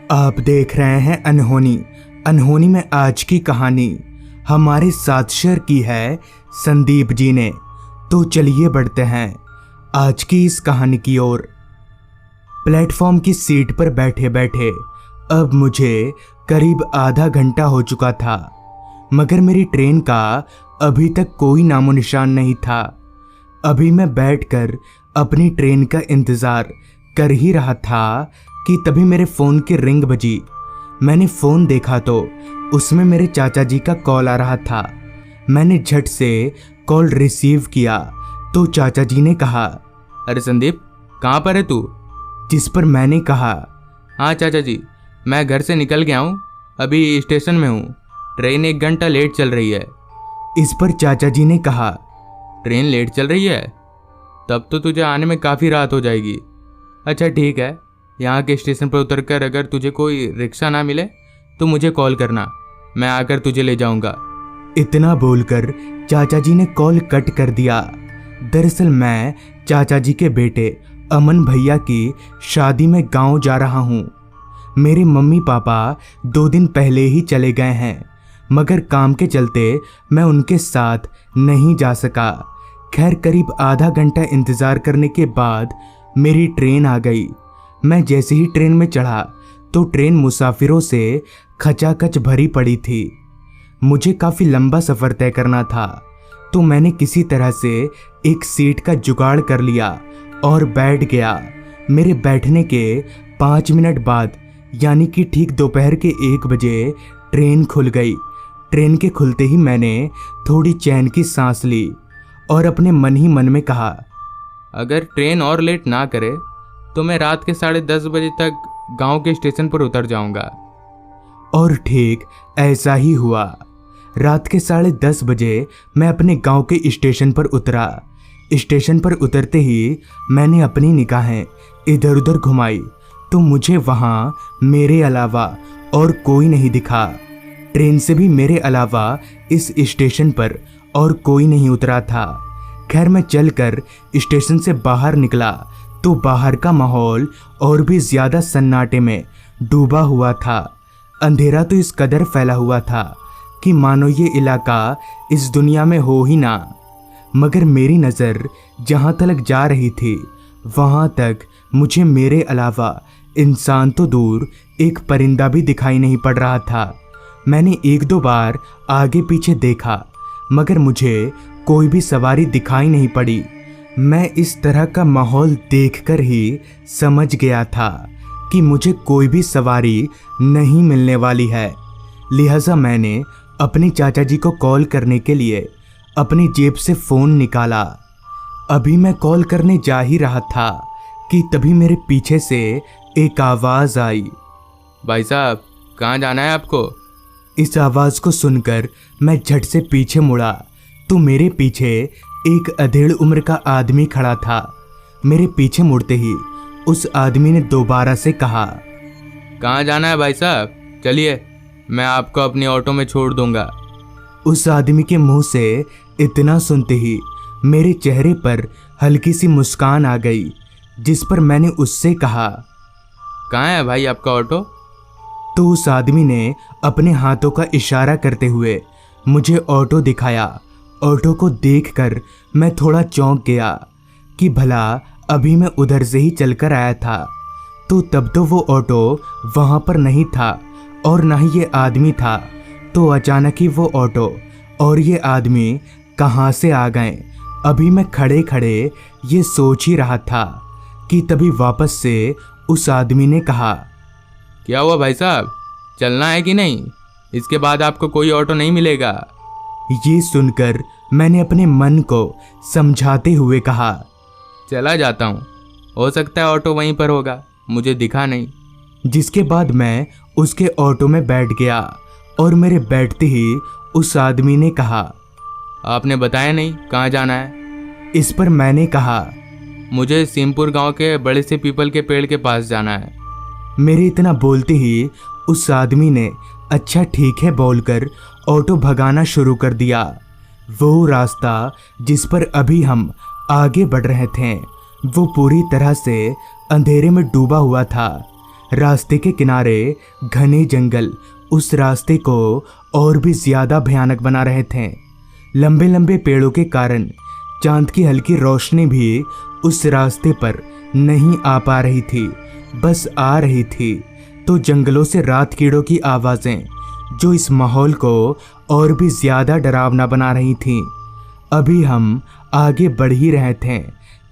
आप देख रहे हैं अनहोनी। अनहोनी में आज की कहानी हमारे साथ शेयर की है संदीप जी ने। तो चलिए बढ़ते हैं आज की इस कहानी की ओर। प्लेटफॉर्म की सीट पर बैठे बैठे अब मुझे करीब आधा घंटा हो चुका था, मगर मेरी ट्रेन का अभी तक कोई नामो निशान नहीं था। अभी मैं बैठकर अपनी ट्रेन का इंतज़ार कर ही रहा था कि तभी मेरे फ़ोन की रिंग बजी। मैंने फ़ोन देखा तो उसमें मेरे चाचा जी का कॉल आ रहा था। मैंने झट से कॉल रिसीव किया तो चाचा जी ने कहा, अरे संदीप, कहाँ पर है तू? जिस पर मैंने कहा, हाँ चाचा जी, मैं घर से निकल गया हूँ, अभी स्टेशन में हूँ। ट्रेन 1 घंटा लेट चल रही है। इस पर चाचा जी ने कहा, ट्रेन लेट चल रही है? तब तो तुझे आने में काफ़ी रात हो जाएगी। अच्छा ठीक है, यहाँ के स्टेशन पर उतरकर अगर तुझे कोई रिक्शा ना मिले तो मुझे कॉल करना, मैं आकर तुझे ले जाऊँगा। इतना बोलकर चाचा जी ने कॉल कट कर दिया। दरअसल मैं चाचा जी के बेटे अमन भैया की शादी में गांव जा रहा हूँ। मेरे मम्मी पापा 2 दिन पहले ही चले गए हैं, मगर काम के चलते मैं उनके साथ नहीं जा सका। खैर करीब आधा घंटा इंतज़ार करने के बाद मेरी ट्रेन आ गई। मैं जैसे ही ट्रेन में चढ़ा तो ट्रेन मुसाफिरों से खचाखच भरी पड़ी थी। मुझे काफ़ी लंबा सफ़र तय करना था, तो मैंने किसी तरह से एक सीट का जुगाड़ कर लिया और बैठ गया। मेरे बैठने के 5 मिनट बाद यानी कि ठीक दोपहर के 1 बजे ट्रेन खुल गई। ट्रेन के खुलते ही मैंने थोड़ी चैन की सांस ली और अपने मन ही मन में कहा, अगर ट्रेन और लेट ना करे तो मैं रात के 10:30 बजे तक गांव के स्टेशन पर उतर जाऊंगा। और ठीक ऐसा ही हुआ। रात के 10:30 बजे मैं अपने गांव के स्टेशन पर उतरा। स्टेशन पर उतरते ही मैंने अपनी निगाहें इधर उधर घुमाई तो मुझे वहां मेरे अलावा और कोई नहीं दिखा। ट्रेन से भी मेरे अलावा इस स्टेशन पर और कोई नहीं उतरा था। खैर मैं चलकर स्टेशन से बाहर निकला तो बाहर का माहौल और भी ज़्यादा सन्नाटे में डूबा हुआ था। अंधेरा तो इस कदर फैला हुआ था कि मानो ये इलाका इस दुनिया में हो ही ना। मगर मेरी नज़र जहाँ तक जा रही थी वहाँ तक मुझे मेरे अलावा इंसान तो दूर एक परिंदा भी दिखाई नहीं पड़ रहा था। मैंने 1-2 बार आगे पीछे देखा, मगर मुझे कोई भी सवारी दिखाई नहीं पड़ी। मैं इस तरह का माहौल देखकर ही समझ गया था कि मुझे कोई भी सवारी नहीं मिलने वाली है। लिहाजा मैंने अपने चाचा जी को कॉल करने के लिए अपनी जेब से फ़ोन निकाला। अभी मैं कॉल करने जा ही रहा था कि तभी मेरे पीछे से एक आवाज़ आई, भाई साहब, कहाँ जाना है आपको? इस आवाज़ को सुनकर मैं झट से पीछे मुड़ा तो मेरे पीछे एक अधेड़ उम्र का आदमी खड़ा था। मेरे पीछे मुड़ते ही उस आदमी ने दोबारा से कहा, कहाँ जाना है भाई साहब? चलिए, मैं आपको अपनी ऑटो में छोड़ दूंगा। उस आदमी के मुंह से इतना सुनते ही मेरे चेहरे पर हल्की सी मुस्कान आ गई, जिस पर मैंने उससे कहा, कहाँ है भाई आपका ऑटो? तो उस आदमी ने अपने हाथों का इशारा करते हुए मुझे ऑटो दिखाया। ऑटो को देखकर मैं थोड़ा चौंक गया कि भला अभी मैं उधर से ही चलकर आया था। तो तब तो वो ऑटो वहाँ पर नहीं था और ना ही ये आदमी था। तो अचानक ही वो ऑटो और ये आदमी कहाँ से आ गए? अभी मैं खड़े खड़े ये सोच ही रहा था कि तभी वापस से उस आदमी ने कहा, क्या हुआ भाई साहब, चलना है कि नहीं? इसके बाद आपको कोई ऑटो नहीं मिलेगा। ये सुनकर मैंने अपने मन को समझाते हुए कहा, चला जाता हूँ, हो सकता है ऑटो वहीं पर होगा, मुझे दिखा नहीं। जिसके बाद मैं उसके ऑटो में बैठ गया और मेरे बैठते ही उस आदमी ने कहा, आपने बताया नहीं कहाँ जाना है? इस पर मैंने कहा, मुझे सीमपुर गांव के बड़े से पीपल के पेड़ के पास जाना है। मेरे इतना बोलते ही उस आदमी ने अच्छा ठीक है बोलकर ऑटो भगाना शुरू कर दिया। वो रास्ता जिस पर अभी हम आगे बढ़ रहे थे वो पूरी तरह से अंधेरे में डूबा हुआ था। रास्ते के किनारे घने जंगल उस रास्ते को और भी ज्यादा भयानक बना रहे थे। लंबे लंबे पेड़ों के कारण चांद की हल्की रोशनी भी उस रास्ते पर नहीं आ पा रही थी। बस आ रही थी तो जंगलों से रात कीड़ों की आवाज़ें, जो इस माहौल को और भी ज़्यादा डरावना बना रही थीं। अभी हम आगे बढ़ ही रहे थे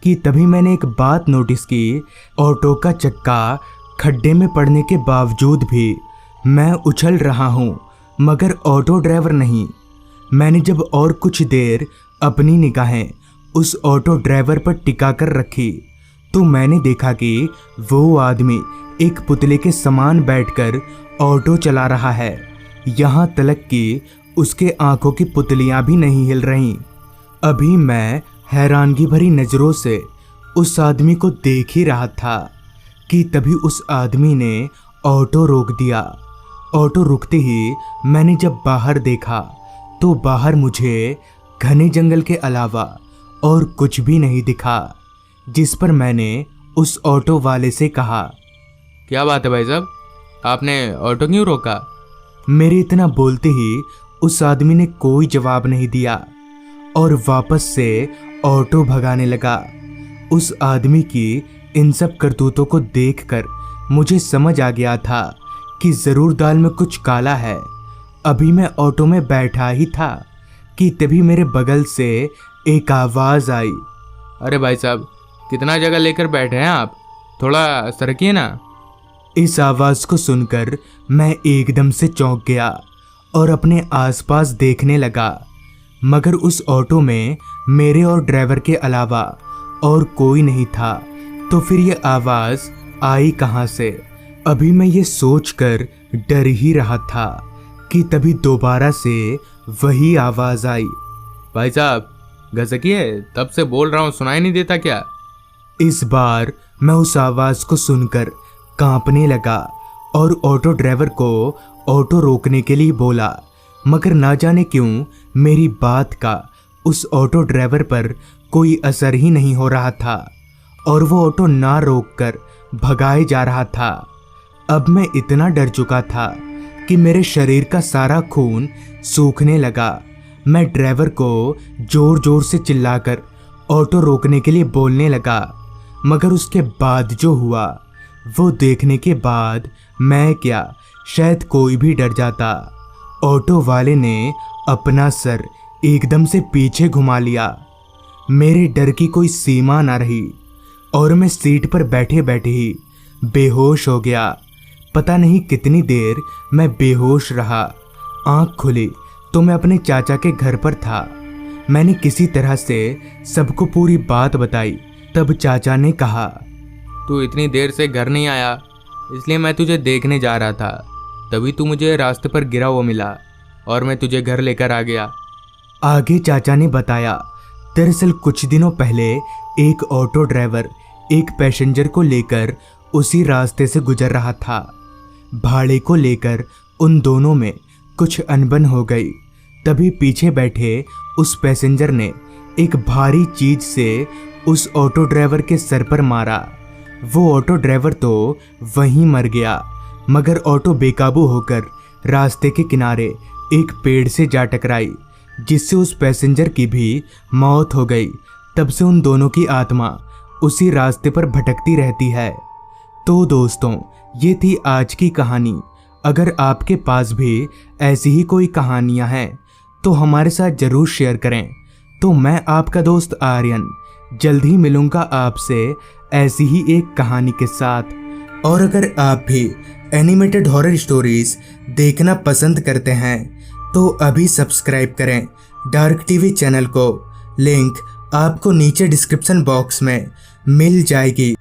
कि तभी मैंने एक बात नोटिस की। ऑटो का चक्का खड्डे में पड़ने के बावजूद भी मैं उछल रहा हूँ, मगर ऑटो ड्राइवर नहीं। मैंने जब और कुछ देर अपनी निगाहें उस ऑटो ड्राइवर पर टिका कर रखी तो मैंने देखा कि वो आदमी एक पुतले के समान बैठकर ऑटो चला रहा है। यहाँ तलक कि उसके आंखों की पुतलियाँ भी नहीं हिल रहीं। अभी मैं हैरानगी भरी नज़रों से उस आदमी को देख ही रहा था कि तभी उस आदमी ने ऑटो रोक दिया। ऑटो रुकते ही मैंने जब बाहर देखा तो बाहर मुझे घने जंगल के अलावा और कुछ भी नहीं दिखा, जिस पर मैंने उस ऑटो वाले से कहा, क्या बात है भाई साहब, आपने ऑटो क्यों रोका? मेरे इतना बोलते ही उस आदमी ने कोई जवाब नहीं दिया और वापस से ऑटो भगाने लगा। उस आदमी की इन सब करतूतों को देखकर मुझे समझ आ गया था कि ज़रूर दाल में कुछ काला है। अभी मैं ऑटो में बैठा ही था कि तभी मेरे बगल से एक आवाज़ आई, अरे भाई साहब, कितना जगह लेकर बैठे हैं आप, थोड़ा सरकिए ना। इस आवाज़ को सुनकर मैं एकदम से चौंक गया और अपने आसपास देखने लगा, मगर उस ऑटो में मेरे और ड्राइवर के अलावा और कोई नहीं था। तो फिर ये आवाज़ आई कहाँ से? अभी मैं ये सोचकर डर ही रहा था कि तभी दोबारा से वही आवाज़ आई, भाई साहब घसकिए, तब से बोल रहा हूँ, सुनाई नहीं देता क्या? इस बार मैं उस आवाज़ को सुनकर कांपने लगा और ऑटो ड्राइवर को ऑटो रोकने के लिए बोला, मगर ना जाने क्यों मेरी बात का उस ऑटो ड्राइवर पर कोई असर ही नहीं हो रहा था और वो ऑटो ना रोककर भगाए जा रहा था। अब मैं इतना डर चुका था कि मेरे शरीर का सारा खून सूखने लगा। मैं ड्राइवर को जोर जोर से चिल्लाकर ऑटो रोकने के लिए बोलने लगा, मगर उसके बाद जो हुआ वो देखने के बाद मैं क्या, शायद कोई भी डर जाता। ऑटो वाले ने अपना सर एकदम से पीछे घुमा लिया। मेरे डर की कोई सीमा ना रही और मैं सीट पर बैठे बैठे ही बेहोश हो गया। पता नहीं कितनी देर मैं बेहोश रहा। आँख खुली तो मैं अपने चाचा के घर पर था। मैंने किसी तरह से सबको पूरी बात बताई। तब चाचा ने कहा, तू इतनी देर से घर नहीं आया, इसलिए मैं तुझे देखने जा रहा था, तभी तू मुझे रास्ते पर गिरा हुआ मिला और मैं तुझे घर लेकर आ गया। आगे चाचा ने बताया, दरअसल कुछ दिनों पहले एक ऑटो ड्राइवर एक पैसेंजर को लेकर उसी रास्ते से गुजर रहा था। भाड़े को लेकर उन दोनों में कुछ अनबन हो गई। तभी पीछे बैठे उस पैसेंजर ने एक भारी चीज से उस ऑटो ड्राइवर के सर पर मारा। वो ऑटो ड्राइवर तो वहीं मर गया, मगर ऑटो बेकाबू होकर रास्ते के किनारे एक पेड़ से जा टकराई, जिससे उस पैसेंजर की भी मौत हो गई। तब से उन दोनों की आत्मा उसी रास्ते पर भटकती रहती है। तो दोस्तों, ये थी आज की कहानी। अगर आपके पास भी ऐसी ही कोई कहानियाँ हैं तो हमारे साथ ज़रूर शेयर करें। तो मैं आपका दोस्त आर्यन जल्द ही मिलूँगा आपसे ऐसी ही एक कहानी के साथ। और अगर आप भी एनिमेटेड हॉरर स्टोरीज देखना पसंद करते हैं तो अभी सब्सक्राइब करें डार्क टीवी चैनल को। लिंक आपको नीचे डिस्क्रिप्शन बॉक्स में मिल जाएगी।